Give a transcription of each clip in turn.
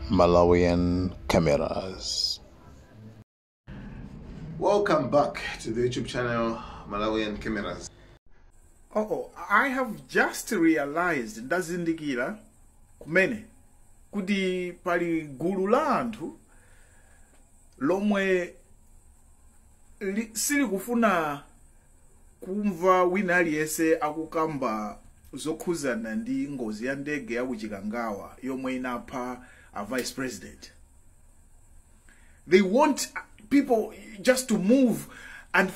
Malawian cameras. Welcome back to the YouTube channel Malawian Cameras. I have just realized ndazindikira kumene kuti pali gulu la anthu lomwe silikufuna kumva wina aliyense akukamba zokhuzana ndi ngozi ya ndege ya ku Chikangawa yomwe inapha a vice president. They want people just to move and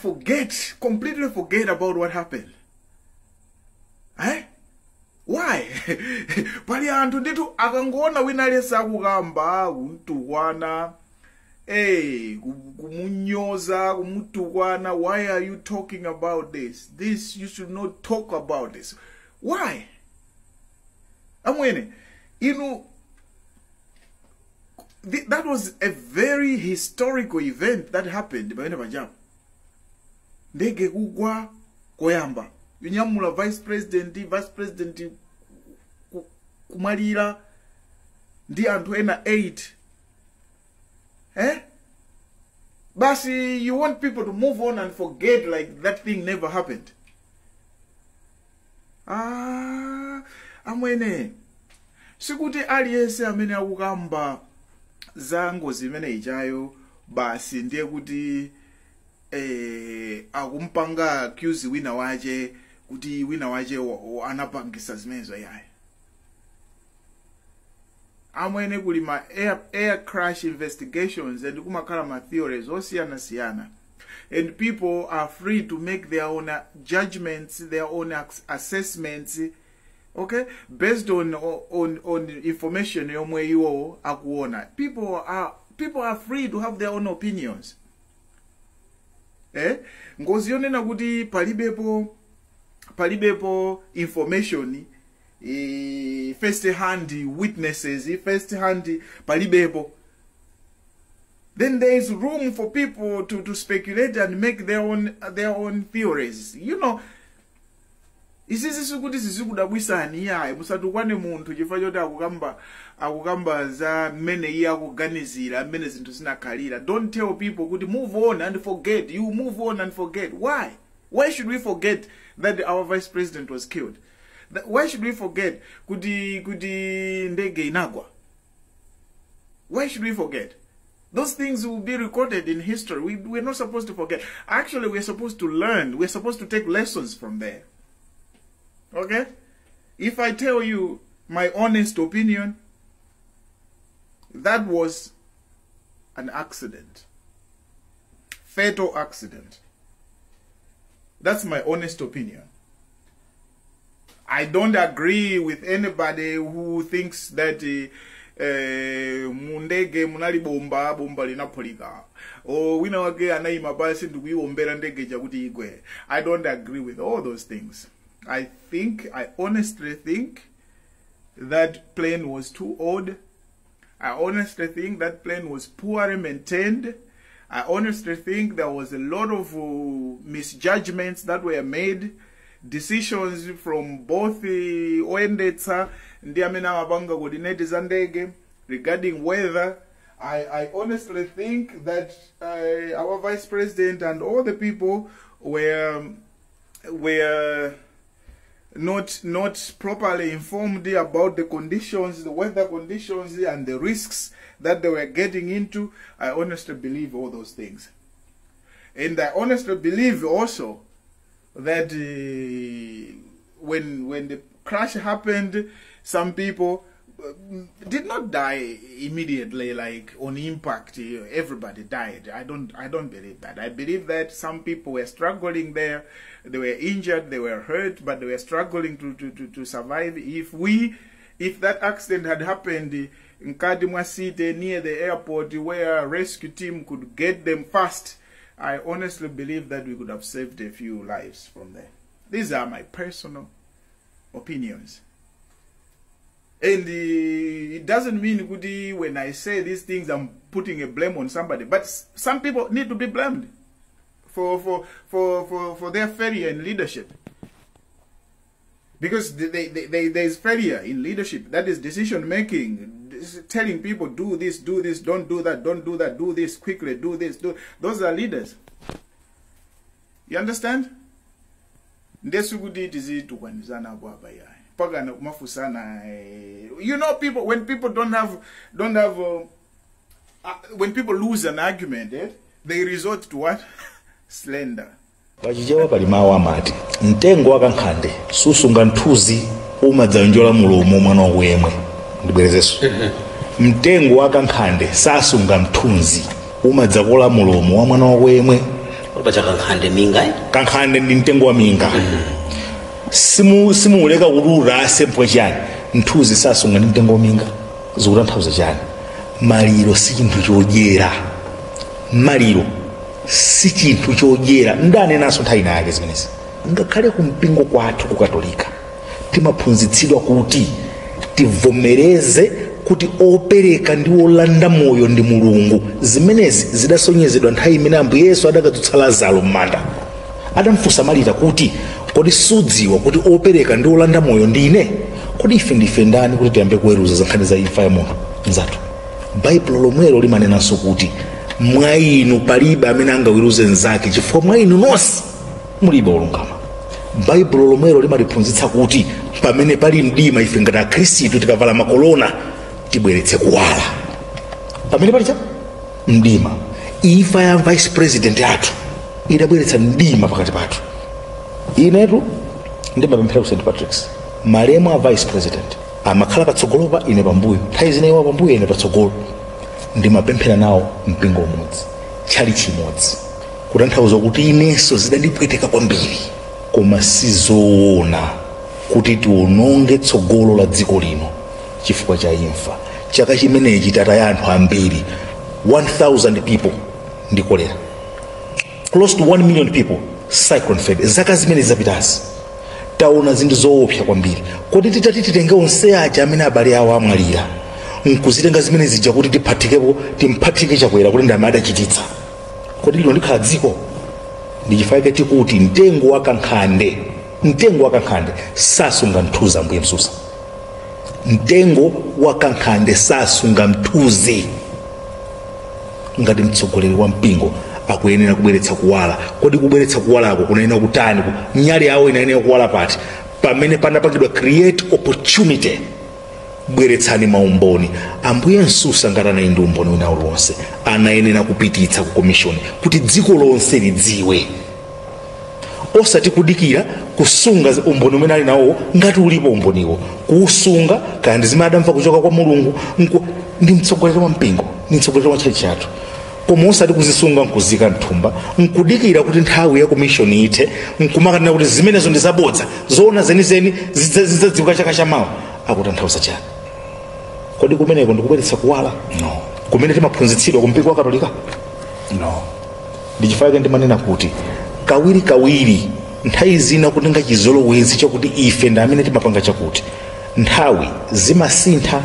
completely forget about what happened. Why? Pali anthu nditu akangona wina aliyense akukamba kumtukwana, kumunyoza, kumutukwana. Why are you talking about this? You should not talk about this. Why? That was a very historical event that happened. Ndege kugwa koyamba. Yunyamula vice president kumalira ndi anthu ena 8. But you want people to move on and forget like that thing never happened. Amwene sikuti aliyense amene akukamba za ngozi imene ichayo basi ndiye kuti akumpanga accuse wina wache kuti wina wache anapangisa zimenezo yayi. Amwene kuli ma air crash investigations and kumakhala ma theories osiyana, and people are free to make their own judgments, their own assessments, okay, based on information yomwe iwo akuona. People are free to have their own opinions. Ngozi yonena kuti palibepo information, first hand witnesses, first hand palibepo, then there is room for people to speculate and make their own theories. You know, isisi sukuti sizikudabwisani yayi musatukwane munthu chifukwa choti akukamba za mmene iye akuganizira mmene zinthu zinakhalira. Don't tell people kuti move on and forget. You move on and forget. Why should we forget that our vice president was killed? Why should we forget kuti ndege inagwa? Why should we forget? Those things will be recorded in history. We're not supposed to forget. Actually, we're supposed to learn. We're supposed to take lessons from there. Okay? If I tell you my honest opinion, that was an accident. Fatal accident. That's my honest opinion. I don't agree with anybody who thinks that mundege munali bomba linapolika or wina wake anayima basi ndikuiombera ndege chakuti igwe. I don't agree with all those things. I honestly think that plane was too old. I honestly think that plane was poorly maintained. I honestly think there was a lot of misjudgments that were made. Decisions from both the Oendetsa and the Amena Mabanga coordinators and Ndege regarding weather. I honestly think that our vice president and all the people were not properly informed about the conditions, the weather conditions and the risks that they were getting into. I honestly believe all those things. And I honestly believe also that when the crash happened, some people did not die immediately, like on impact. Everybody died. I don't believe that. I believe that some people were struggling there. They were injured, they were hurt, but they were struggling to survive. If that accident had happened in Kadimwa City near the airport where a rescue team could get them fast, I honestly believe that we could have saved a few lives from there. These are my personal opinions. And it doesn't mean when I say these things I'm putting a blame on somebody, but some people need to be blamed for their failure in leadership. Because there is failure in leadership. That is decision making. telling people, do this, don't do that, do this quickly, do this, those are leaders. You understand? You know, people, when people when people lose an argument, they resort to what? Slender. Wachichewa palimawa mati mtengo wakankhande susunga nthuzi umadzanjola mulomo mwana wemwe ndibwerezeso mtengo wakankhande sasunga mthunzi umadzakola mulomo wa mwana wemwe pacha kankhande minga kankhande ndi mtengo wa minga simuuleka ulura sempwe chani nthuzi sasunga ndi mtengo wa minga zikutanthauza chani maliro si chinthu chodyera maliro si chinthu chodyera ndane naso nthawi yake zimenezi ngakhale kumpingo kwathu ku katolika timaphunzitsidwa kuti tivomereze kuti opereka ndi olanda moyo ndi mulungu zimenezi zidasonyezedwa nthawi imene Ambuye Yesu adakadzutsa Lazaro m'manda adamfunsa Marita kuti kodi sudziwa kuti opereka ndi olanda moyo ndine kodi ife ndife ndani kuti tiyambe kuweruza za nkhani za imfa ya munthu mzathu Baibulo lomwelo limanenanso kuti mwa inu palibe amene angaweruze nzake chifukwa mwa inu nonse mulibe olungama. Baibulo lomwelo limatiphunzitsa kuti pamene pali mdima ife ngati akhristu tikavala makolona tibweretse kuwala. Pamene pali cha mdima imfa ya vice president athu idabweretsa mdima pakati pathu. Inetu ndimapemphera ku St. Patrick's malemu a vice president amakhala patsogolopa ine pambuyo nthawi zinayiwa pambuyo ine patsogolo ndimapemphera nawo mpingo umodzi chali chimodzi kutanthauza kuti inenso zidandipweteka kwambiri koma sizoona kuti tiononge tsogolo la dziko lino chifukwa cha imfa. Chaka chimenechi tataya anthu ambiri 1000 people ndi kolera, close to 1 million people cyclone fed. Zaka zimene zapitazi taona zinthu zoopsa kwambiri. Kodi titati titenge onse aja amene abale awo amwalira nkuzitenga zimene zija kuti tiphatikepo timphatike chakwera kuti ndamene adachititsa, kodi lino likhala dziko? Ndichifukwa tikuti mtengo wakankhande sasunga mthunzi. Ambuye msusa mtengo wakankhande sasunga mthunzi. Ngati mtsogoleri wa mpingo akuyenera kubweretsa kuwala, kodi kubweretsa kuwalako kunayenera kutani? Nyali yawo inayenera kuwala pati pamene panapangidwa create opportunity. Bweretsani maumboni. Ambuye msusa ngati anali ndi umboni wina uliwonse anayenera kupititsa ku commission kuti dziko lonse lidziwe, osati kudikira kusunga umboni umene ali nawo ngati ulipo umboniwo kuusunga kandi zimene adamva kuchoka kwa Mulungu. Ndi mtsogoleri wa mpingo, ndi mtsogoleri wa church chathu, koma osati kuzisunga nkuzika mthumba nkudikira kuti nthawi ya commission ithe nkumakana kuti zimenezo ndi zabodza zoona zenizeni zidzadziwika chaka chamawa. Akutanthauza chani? Kodi kumeneko ndikubweretsa kuwala? No. Kumene timaphunzitsidwa ku mpingo wa Katolika? No. Ndichifukwa ndimanena kuti kawiri nthawi zina kutenga chizolowezi chakuti ife ndi amene timapanga chakuti nthawi zimasintha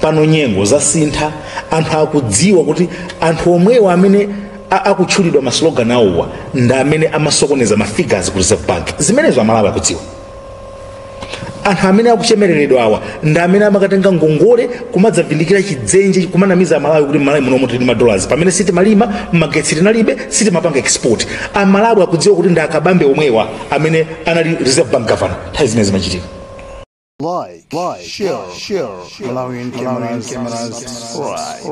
pano, nyengo zasintha, anthu akudziwa kuti anthu omwewo amene akutchulidwa maslogan awowa ndi amene amasokoneza mafigures ku Reserve Bank. Zimenezo amalawi akudziwa. Anthu amene akuchemereredwa awa ndi amene amakatenga ngongole kumadzavindikira chidzenje kumanamiza amalawi kuti malawi muno mutili $, pamene sitimalima, magetsi tinalibe, sitimapanga export. Amalawi akudziwa kuti ndi akabambe omwewa amene anali Reserve Bank governor. Nthawi zimene zimachitika. Like, share, Malawian cameras, right.